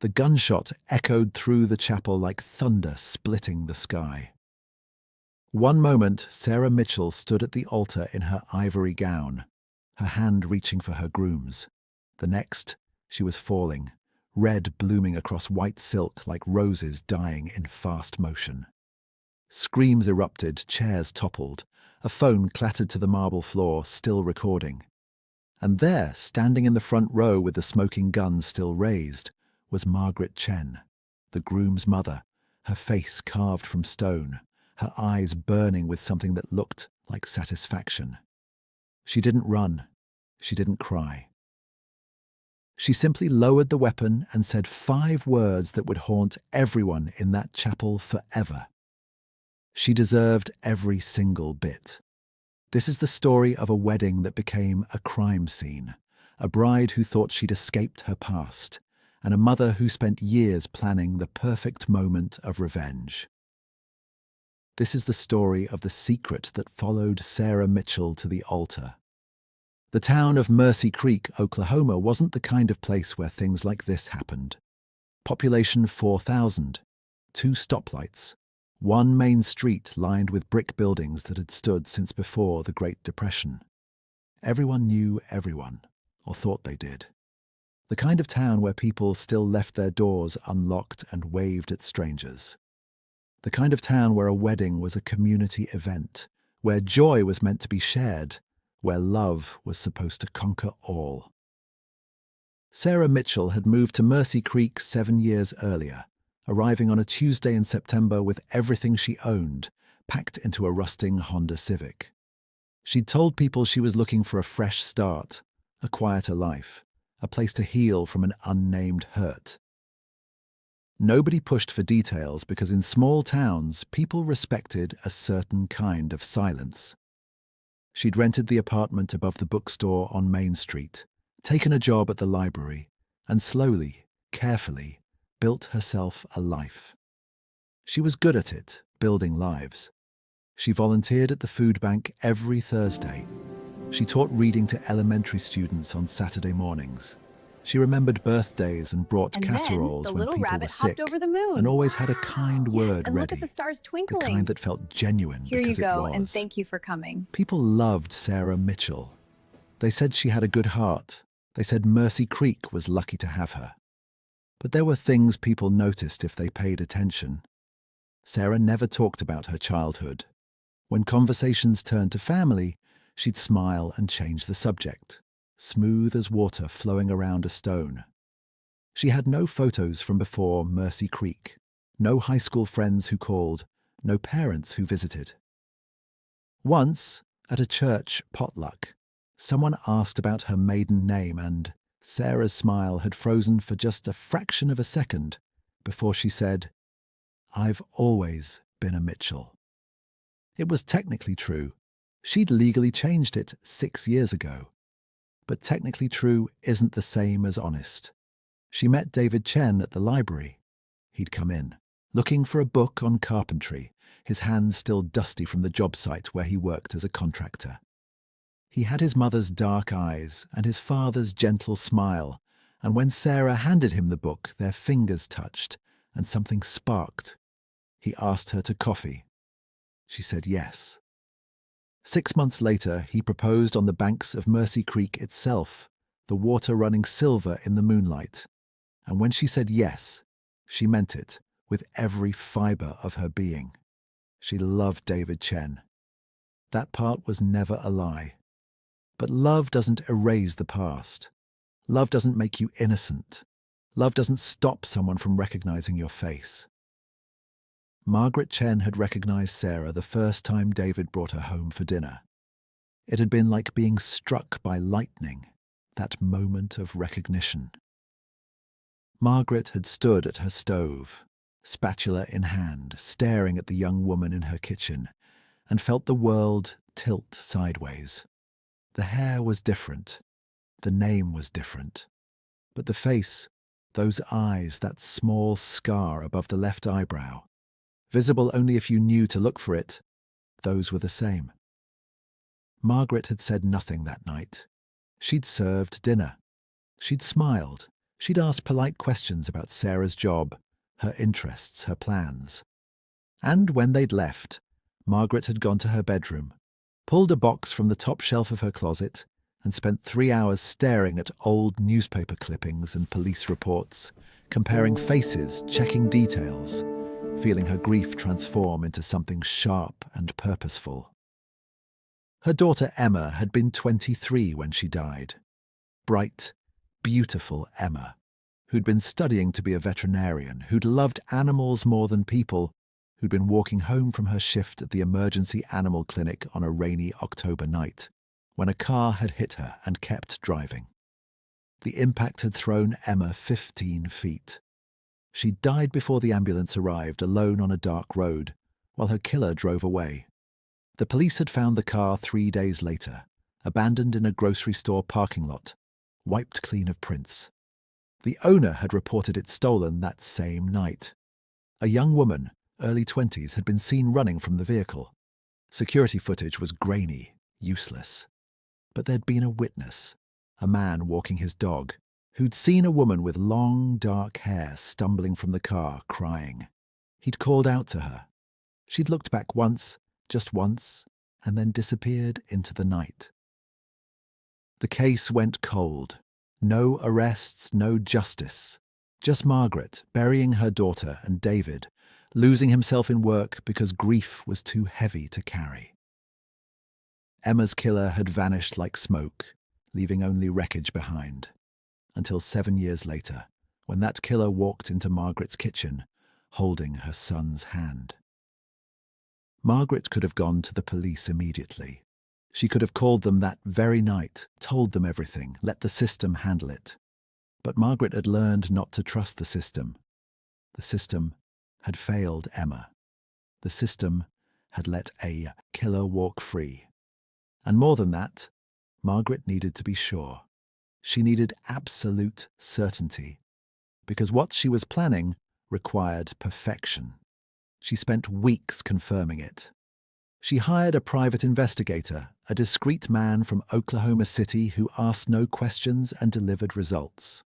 The gunshot echoed through the chapel like thunder splitting the sky. One moment, Sarah Mitchell stood at the altar in her ivory gown, her hand reaching for her groom's. The next, she was falling, red blooming across white silk like roses dying in fast motion. Screams erupted, chairs toppled, a phone clattered to the marble floor, still recording. And there, standing in the front row with the smoking gun still raised, was Margaret Chen, the groom's mother, her face carved from stone, her eyes burning with something that looked like satisfaction. She didn't run. She didn't cry. She simply lowered the weapon and said 5 words that would haunt everyone in that chapel forever. She deserved every single bit. This is the story of a wedding that became a crime scene, a bride who thought she'd escaped her past, and a mother who spent years planning the perfect moment of revenge. This is the story of the secret that followed Sarah Mitchell to the altar. The town of Mercy Creek, Oklahoma, wasn't the kind of place where things like this happened. Population 4,000, 2 stoplights, 1 main street lined with brick buildings that had stood since before the Great Depression. Everyone knew everyone, or thought they did. The kind of town where people still left their doors unlocked and waved at strangers. The kind of town where a wedding was a community event, where joy was meant to be shared, where love was supposed to conquer all. Sarah Mitchell had moved to Mercy Creek 7 years earlier, arriving on a Tuesday in September with everything she owned, packed into a rusting Honda Civic. She'd told people she was looking for a fresh start, a quieter life, a place to heal from an unnamed hurt. Nobody pushed for details because in small towns, people respected a certain kind of silence. She'd rented the apartment above the bookstore on Main Street, taken a job at the library, and slowly, carefully, built herself a life. She was good at it, building lives. She volunteered at the food bank every Thursday. She taught reading to elementary students on Saturday mornings. She remembered birthdays and brought casseroles when people were sick, and always had a kind word and ready, look at the stars twinkling. the kind that felt genuine Here because you go, it was. and thank you for coming. People loved Sarah Mitchell. They said she had a good heart. They said Mercy Creek was lucky to have her. But there were things people noticed if they paid attention. Sarah never talked about her childhood. When conversations turned to family, she'd smile and change the subject, smooth as water flowing around a stone. She had no photos from before Mercy Creek, no high school friends who called, no parents who visited. Once, at a church potluck, someone asked about her maiden name, and Sarah's smile had frozen for just a fraction of a second before she said, "I've always been a Mitchell." It was technically true. She'd legally changed it 6 years ago. But technically true isn't the same as honest. She met David Chen at the library. He'd come in, looking for a book on carpentry, his hands still dusty from the job site where he worked as a contractor. He had his mother's dark eyes and his father's gentle smile, and when Sarah handed him the book, their fingers touched, and something sparked. He asked her to coffee. She said yes. 6 months later, he proposed on the banks of Mercy Creek itself, the water running silver in the moonlight. And when she said yes, she meant it with every fiber of her being. She loved David Chen. That part was never a lie. But love doesn't erase the past. Love doesn't make you innocent. Love doesn't stop someone from recognizing your face. Margaret Chen had recognized Sarah the first time David brought her home for dinner. It had been like being struck by lightning, that moment of recognition. Margaret had stood at her stove, spatula in hand, staring at the young woman in her kitchen, and felt the world tilt sideways. The hair was different. The name was different. But the face, those eyes, that small scar above the left eyebrow, visible only if you knew to look for it, those were the same. Margaret had said nothing that night. She'd served dinner. She'd smiled. She'd asked polite questions about Sarah's job, her interests, her plans. And when they'd left, Margaret had gone to her bedroom, pulled a box from the top shelf of her closet, and spent 3 hours staring at old newspaper clippings and police reports, comparing faces, checking details, feeling her grief transform into something sharp and purposeful. Her daughter Emma had been 23 when she died. Bright, beautiful Emma, who'd been studying to be a veterinarian, who'd loved animals more than people, who'd been walking home from her shift at the emergency animal clinic on a rainy October night, when a car had hit her and kept driving. The impact had thrown Emma 15 feet. She died before the ambulance arrived, alone on a dark road, while her killer drove away. The police had found the car 3 days later, abandoned in a grocery store parking lot, wiped clean of prints. The owner had reported it stolen that same night. A young woman, early 20s, had been seen running from the vehicle. Security footage was grainy, useless. But there'd been a witness, a man walking his dog, who'd seen a woman with long, dark hair stumbling from the car, crying. He'd called out to her. She'd looked back once, just once, and then disappeared into the night. The case went cold. No arrests, no justice. Just Margaret burying her daughter and David, losing himself in work because grief was too heavy to carry. Emma's killer had vanished like smoke, leaving only wreckage behind, until 7 years later, when that killer walked into Margaret's kitchen, holding her son's hand. Margaret could have gone to the police immediately. She could have called them that very night, told them everything, let the system handle it. But Margaret had learned not to trust the system. The system had failed Emma. The system had let a killer walk free. And more than that, Margaret needed to be sure. She needed absolute certainty, because what she was planning required perfection. She spent weeks confirming it. She hired a private investigator, a discreet man from Oklahoma City who asked no questions and delivered results.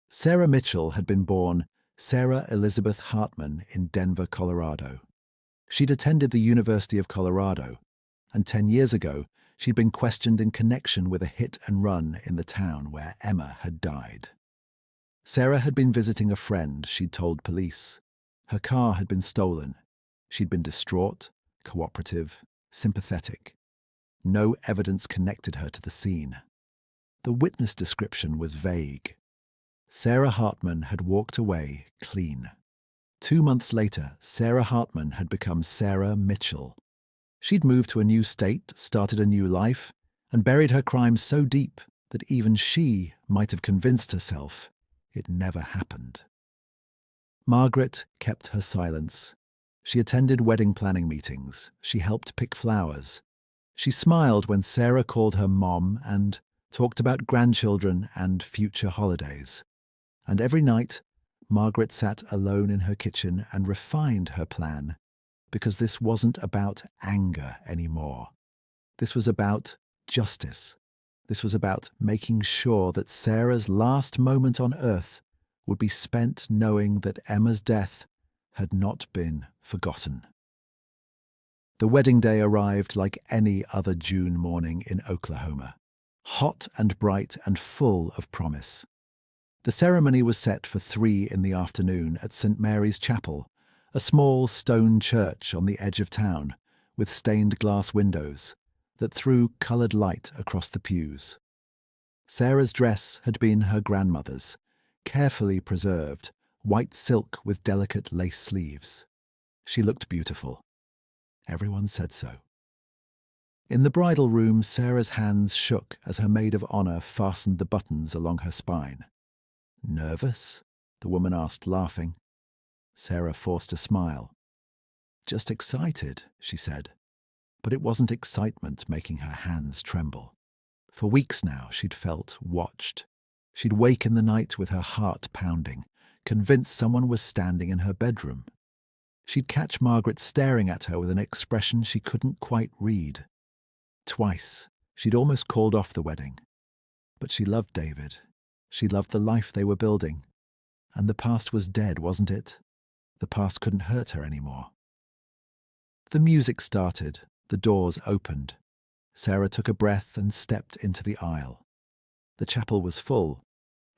Sarah Mitchell had been born Sarah Elizabeth Hartman in Denver, Colorado. She'd attended the University of Colorado, and 10 years ago, she'd been questioned in connection with a hit and run in the town where Emma had died. Sarah had been visiting a friend, she'd told police. Her car had been stolen. She'd been distraught, cooperative, sympathetic. No evidence connected her to the scene. The witness description was vague. Sarah Hartman had walked away clean. 2 months later, Sarah Hartman had become Sarah Mitchell. She'd moved to a new state, started a new life, and buried her crime so deep that even she might have convinced herself it never happened. Margaret kept her silence. She attended wedding planning meetings. She helped pick flowers. She smiled when Sarah called her mom and talked about grandchildren and future holidays. And every night, Margaret sat alone in her kitchen and refined her plan, because this wasn't about anger anymore. This was about justice. This was about making sure that Sarah's last moment on earth would be spent knowing that Emma's death had not been forgotten. The wedding day arrived like any other June morning in Oklahoma, hot and bright and full of promise. The ceremony was set for 3 in the afternoon at St. Mary's Chapel, a small stone church on the edge of town with stained glass windows that threw coloured light across the pews. Sarah's dress had been her grandmother's, carefully preserved, white silk with delicate lace sleeves. She looked beautiful. Everyone said so. In the bridal room, Sarah's hands shook as her maid of honour fastened the buttons along her spine. "Nervous?" the woman asked, laughing. Sarah forced a smile. "Just excited," she said. But it wasn't excitement making her hands tremble. For weeks now she'd felt watched. She'd wake in the night with her heart pounding, convinced someone was standing in her bedroom. She'd catch Margaret staring at her with an expression she couldn't quite read. Twice, she'd almost called off the wedding. But she loved David. She loved the life they were building. And the past was dead, wasn't it? The past couldn't hurt her anymore. The music started, the doors opened. Sarah took a breath and stepped into the aisle. The chapel was full,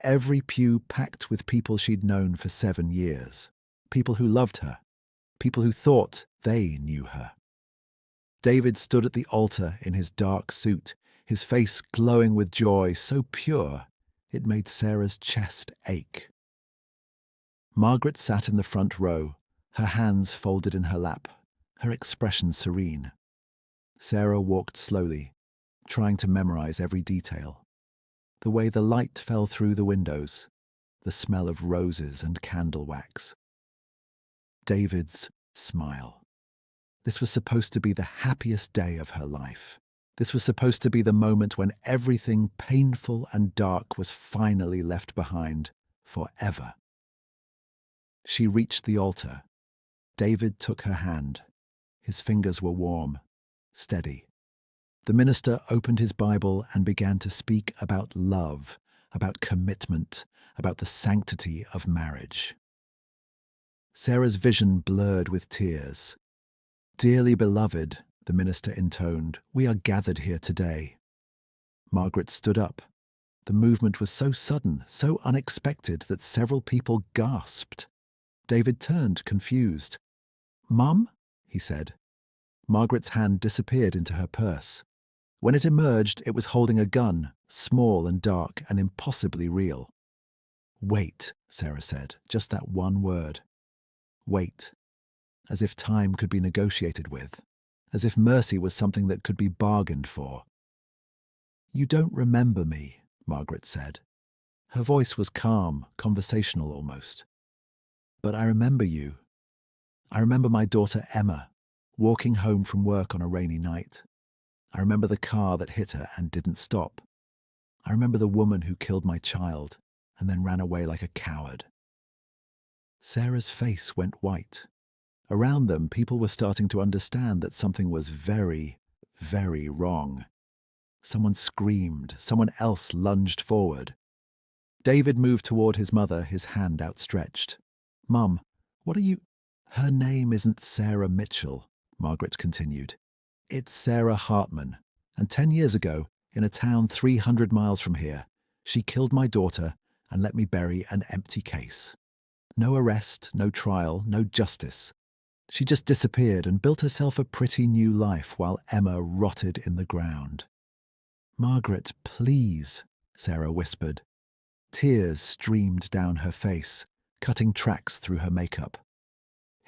every pew packed with people she'd known for 7 years. People who loved her, people who thought they knew her. David stood at the altar in his dark suit, his face glowing with joy so pure it made Sarah's chest ache. Margaret sat in the front row, her hands folded in her lap, her expression serene. Sarah walked slowly, trying to memorize every detail. The way the light fell through the windows, the smell of roses and candle wax. David's smile. This was supposed to be the happiest day of her life. This was supposed to be the moment when everything painful and dark was finally left behind forever. She reached the altar. David took her hand. His fingers were warm, steady. The minister opened his Bible and began to speak about love, about commitment, about the sanctity of marriage. Sarah's vision blurred with tears. "Dearly beloved," the minister intoned, "we are gathered here today." Margaret stood up. The movement was so sudden, so unexpected that several people gasped. David turned, confused. "Mum?" he said. Margaret's hand disappeared into her purse. When it emerged, it was holding a gun, small and dark and impossibly real. "Wait," Sarah said, just that one word. Wait. As if time could be negotiated with. As if mercy was something that could be bargained for. "You don't remember me," Margaret said. Her voice was calm, conversational almost. "But I remember you. I remember my daughter Emma, walking home from work on a rainy night. I remember the car that hit her and didn't stop. I remember the woman who killed my child and then ran away like a coward." Sarah's face went white. Around them, people were starting to understand that something was very, very wrong. Someone screamed. Someone else lunged forward. David moved toward his mother, his hand outstretched. "Mum, what are you—" "Her name isn't Sarah Mitchell," Margaret continued. "It's Sarah Hartman. And 10 years ago, in a town 300 miles from here, she killed my daughter and let me bury an empty case. No arrest, no trial, no justice. She just disappeared and built herself a pretty new life while Emma rotted in the ground." "Margaret, please," Sarah whispered. Tears streamed down her face, cutting tracks through her makeup.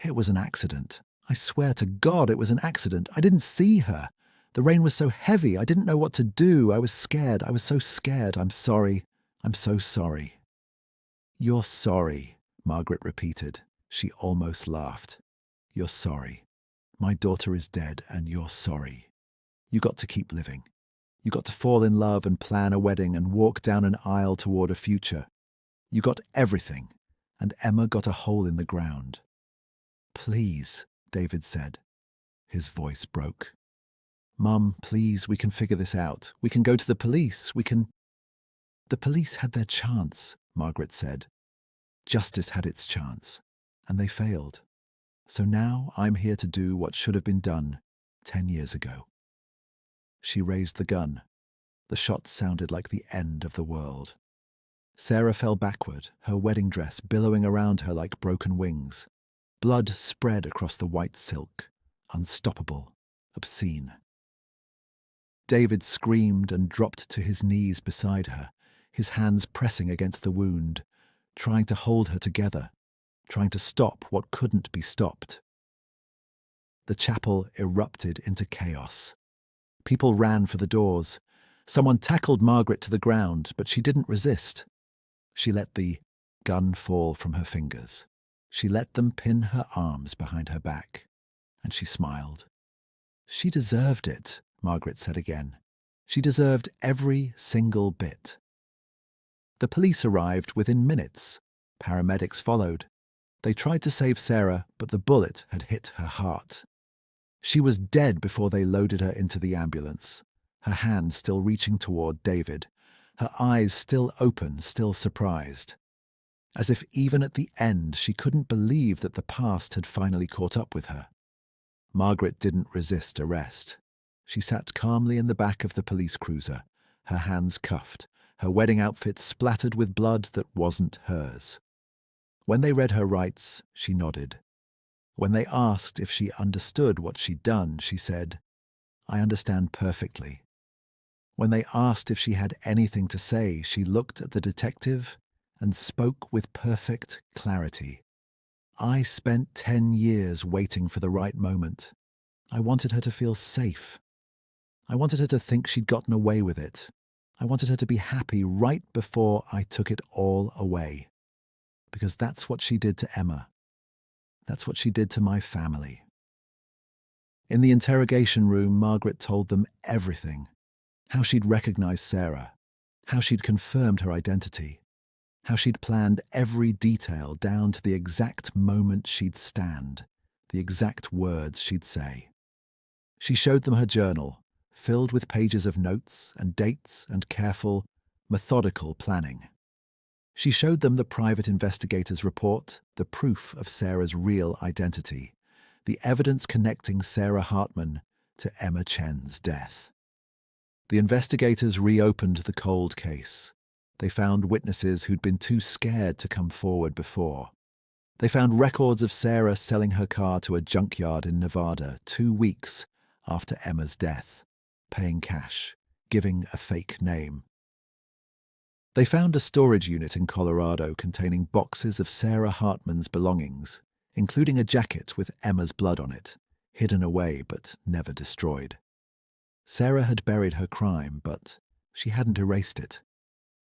"It was an accident. I swear to God it was an accident. I didn't see her. The rain was so heavy. I didn't know what to do. I was scared. I was so scared. I'm sorry. I'm so sorry." "You're sorry," Margaret repeated. She almost laughed. "You're sorry. My daughter is dead and you're sorry. You got to keep living. You got to fall in love and plan a wedding and walk down an aisle toward a future. You got everything, and Emma got a hole in the ground." "Please," David said. His voice broke. "Mum, please, we can figure this out. We can go to the police. We can—" "The police had their chance," Margaret said. "Justice had its chance, and they failed. So now I'm here to do what should have been done 10 years ago." She raised the gun. The shot sounded like the end of the world. Sarah fell backward, her wedding dress billowing around her like broken wings. Blood spread across the white silk, unstoppable, obscene. David screamed and dropped to his knees beside her, his hands pressing against the wound, trying to hold her together, trying to stop what couldn't be stopped. The chapel erupted into chaos. People ran for the doors. Someone tackled Margaret to the ground, but she didn't resist. She let the gun fall from her fingers. She let them pin her arms behind her back, and she smiled. "She deserved it," Margaret said again. "She deserved every single bit." The police arrived within minutes. Paramedics followed. They tried to save Sarah, but the bullet had hit her heart. She was dead before they loaded her into the ambulance, her hand still reaching toward David, her eyes still open, still surprised. As if even at the end she couldn't believe that the past had finally caught up with her. Margaret didn't resist arrest. She sat calmly in the back of the police cruiser, her hands cuffed, her wedding outfit splattered with blood that wasn't hers. When they read her rights, she nodded. When they asked if she understood what she'd done, she said, "I understand perfectly." When they asked if she had anything to say, she looked at the detective and spoke with perfect clarity. "I spent 10 years waiting for the right moment. I wanted her to feel safe. I wanted her to think she'd gotten away with it. I wanted her to be happy right before I took it all away. Because that's what she did to Emma. That's what she did to my family." In the interrogation room, Margaret told them everything. How she'd recognized Sarah, how she'd confirmed her identity, how she'd planned every detail down to the exact moment she'd stand, the exact words she'd say. She showed them her journal, filled with pages of notes and dates and careful, methodical planning. She showed them the private investigator's report, the proof of Sarah's real identity, the evidence connecting Sarah Hartman to Emma Chen's death. The investigators reopened the cold case. They found witnesses who'd been too scared to come forward before. They found records of Sarah selling her car to a junkyard in Nevada 2 weeks after Emma's death, paying cash, giving a fake name. They found a storage unit in Colorado containing boxes of Sarah Hartman's belongings, including a jacket with Emma's blood on it, hidden away but never destroyed. Sarah had buried her crime, but she hadn't erased it.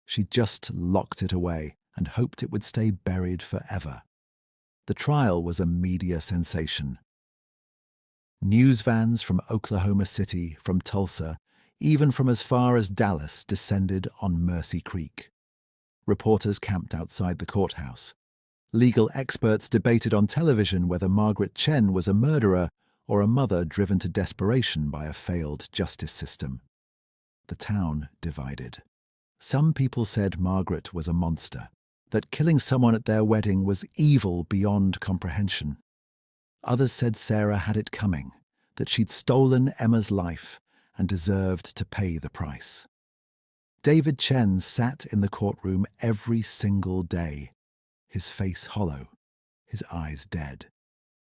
She just locked it away and hoped it would stay buried forever. The trial was a media sensation. News vans from Oklahoma City, from Tulsa, even from as far as Dallas, descended on Mercy Creek. Reporters camped outside the courthouse. Legal experts debated on television whether Margaret Chen was a murderer or a mother driven to desperation by a failed justice system. The town divided. Some people said Margaret was a monster, that killing someone at their wedding was evil beyond comprehension. Others said Sarah had it coming, that she'd stolen Emma's life and deserved to pay the price. David Chen sat in the courtroom every single day, his face hollow, his eyes dead.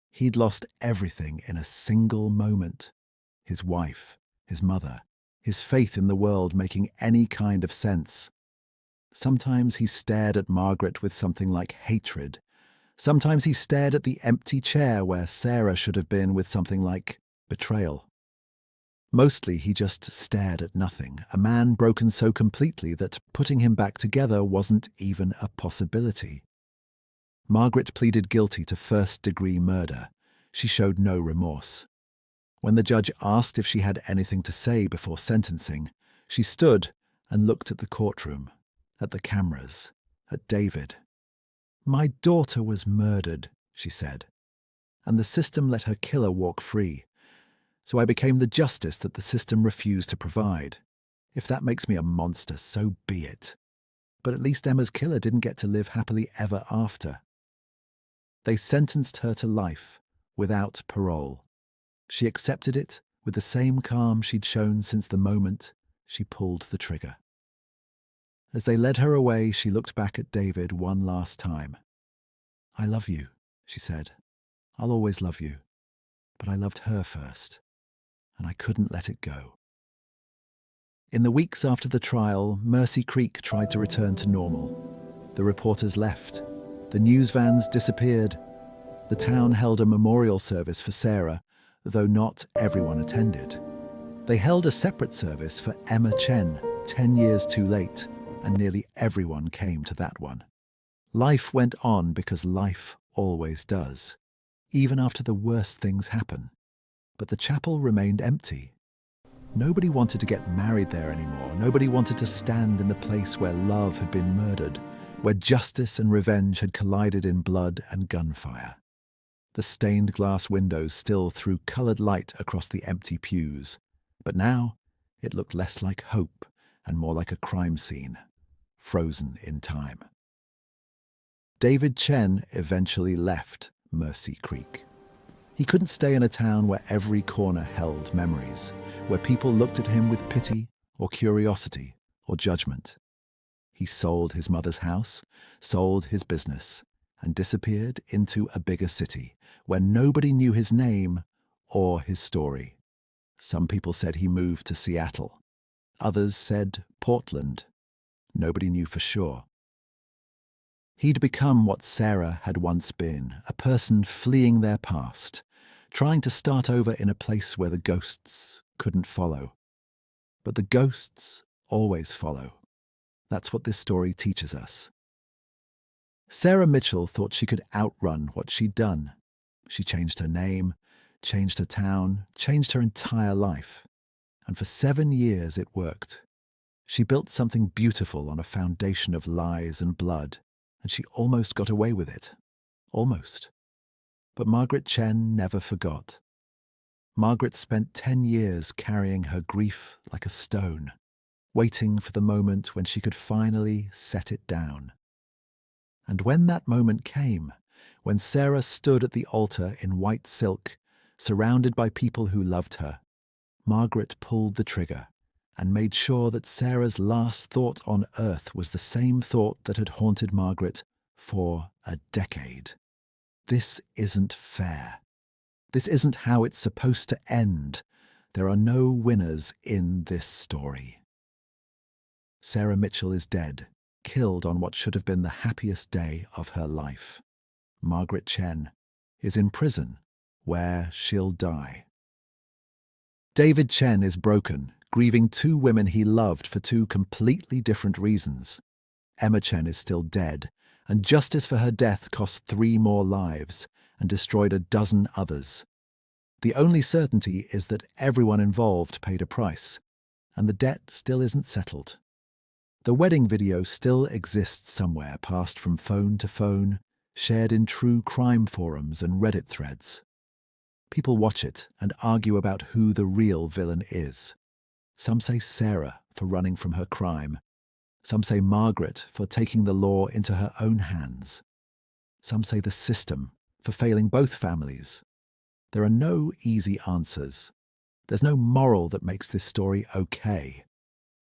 He'd lost everything in a single moment. His wife, his mother, his faith in the world making any kind of sense. Sometimes he stared at Margaret with something like hatred. Sometimes he stared at the empty chair where Sarah should have been with something like betrayal. Mostly he just stared at nothing, a man broken so completely that putting him back together wasn't even a possibility. Margaret pleaded guilty to first-degree murder. She showed no remorse. When the judge asked if she had anything to say before sentencing, she stood and looked at the courtroom, at the cameras, at David. "My daughter was murdered," she said, "and the system let her killer walk free. So I became the justice that the system refused to provide. If that makes me a monster, so be it. But at least Emma's killer didn't get to live happily ever after." They sentenced her to life, without parole. She accepted it with the same calm she'd shown since the moment she pulled the trigger. As they led her away, she looked back at David one last time. "I love you," she said. "I'll always love you. But I loved her first, and I couldn't let it go." In the weeks after the trial, Mercy Creek tried to return to normal. The reporters left. The news vans disappeared. The town held a memorial service for Sarah, though not everyone attended. They held a separate service for Emma Chen, 10 years too late, and nearly everyone came to that one. Life went on because life always does, even after the worst things happen. But the chapel remained empty. Nobody wanted to get married there anymore. Nobody wanted to stand in the place where love had been murdered, where justice and revenge had collided in blood and gunfire. The stained glass windows still threw coloured light across the empty pews, but now it looked less like hope and more like a crime scene. frozen in time. David Chen eventually left Mercy Creek. He couldn't stay in a town where every corner held memories, where people looked at him with pity or curiosity or judgment. He sold his mother's house, sold his business, and disappeared into a bigger city where nobody knew his name or his story. Some people said he moved to Seattle. Others said Portland. Nobody knew for sure. He'd become what Sarah had once been, a person fleeing their past, trying to start over in a place where the ghosts couldn't follow. But the ghosts always follow. That's what this story teaches us. Sarah Mitchell thought she could outrun what she'd done. She changed her name, changed her town, changed her entire life. And for 7 years it worked. She built something beautiful on a foundation of lies and blood, and she almost got away with it. Almost. But Margaret Chen never forgot. Margaret spent 10 years carrying her grief like a stone, waiting for the moment when she could finally set it down. And when that moment came, when Sarah stood at the altar in white silk, surrounded by people who loved her, Margaret pulled the trigger and made sure that Sarah's last thought on earth was the same thought that had haunted Margaret for a decade. This isn't fair. This isn't how it's supposed to end. There are no winners in this story. Sarah Mitchell is dead, killed on what should have been the happiest day of her life. Margaret Chen is in prison, where she'll die. David Chen is broken, grieving 2 women he loved for 2 completely different reasons. Emma Chen is still dead, and justice for her death cost 3 more lives and destroyed a dozen others. The only certainty is that everyone involved paid a price, and the debt still isn't settled. The wedding video still exists somewhere, passed from phone to phone, shared in true crime forums and Reddit threads. People watch it and argue about who the real villain is. Some say Sarah for running from her crime. Some say Margaret for taking the law into her own hands. Some say the system for failing both families. There are no easy answers. There's no moral that makes this story okay.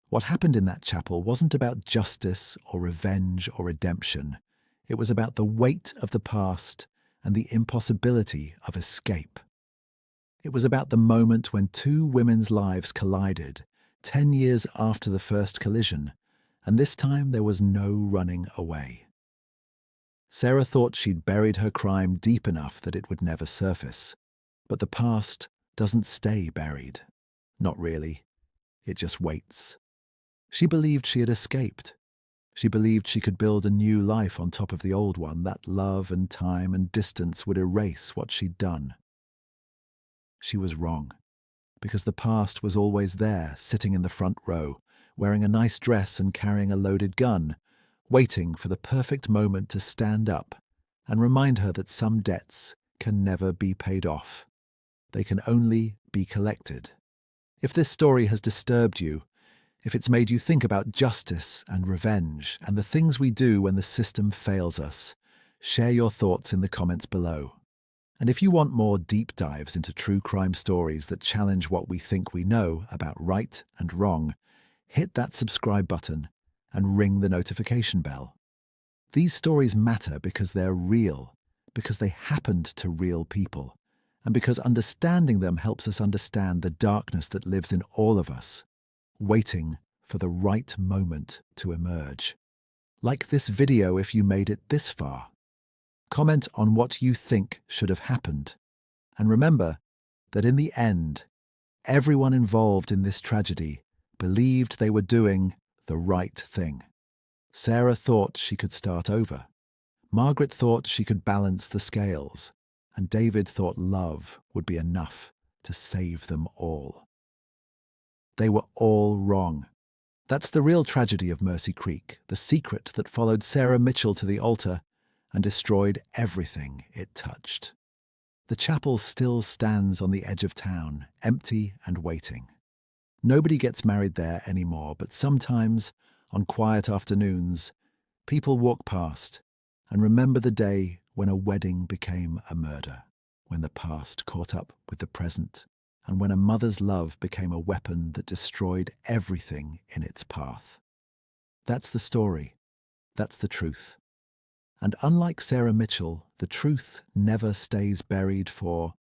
What happened in that chapel wasn't about justice or revenge or redemption. It was about the weight of the past and the impossibility of escape. It was about the moment when 2 women's lives collided, 10 years after the first collision, and this time there was no running away. Sarah thought she'd buried her crime deep enough that it would never surface. But the past doesn't stay buried. Not really. It just waits. She believed she had escaped. She believed she could build a new life on top of the old one, that love and time and distance would erase what she'd done. She was wrong, because the past was always there, sitting in the front row, wearing a nice dress and carrying a loaded gun, waiting for the perfect moment to stand up and remind her that some debts can never be paid off. They can only be collected. If this story has disturbed you, if it's made you think about justice and revenge and the things we do when the system fails us, share your thoughts in the comments below. And if you want more deep dives into true crime stories that challenge what we think we know about right and wrong, hit that subscribe button and ring the notification bell. These stories matter because they're real, because they happened to real people, and because understanding them helps us understand the darkness that lives in all of us, waiting for the right moment to emerge. Like this video if you made it this far. Comment on what you think should have happened. And remember that in the end, everyone involved in this tragedy believed they were doing the right thing. Sarah thought she could start over. Margaret thought she could balance the scales. And David thought love would be enough to save them all. They were all wrong. That's the real tragedy of Mercy Creek, the secret that followed Sarah Mitchell to the altar and destroyed everything it touched. The chapel still stands on the edge of town, empty and waiting. Nobody gets married there anymore, but sometimes, On quiet afternoons, people walk past and remember the day when a wedding became a murder, when the past caught up with the present, and when a mother's love became a weapon that destroyed everything in its path. That's the story. That's the truth. And unlike Sarah Mitchell, the truth never stays buried for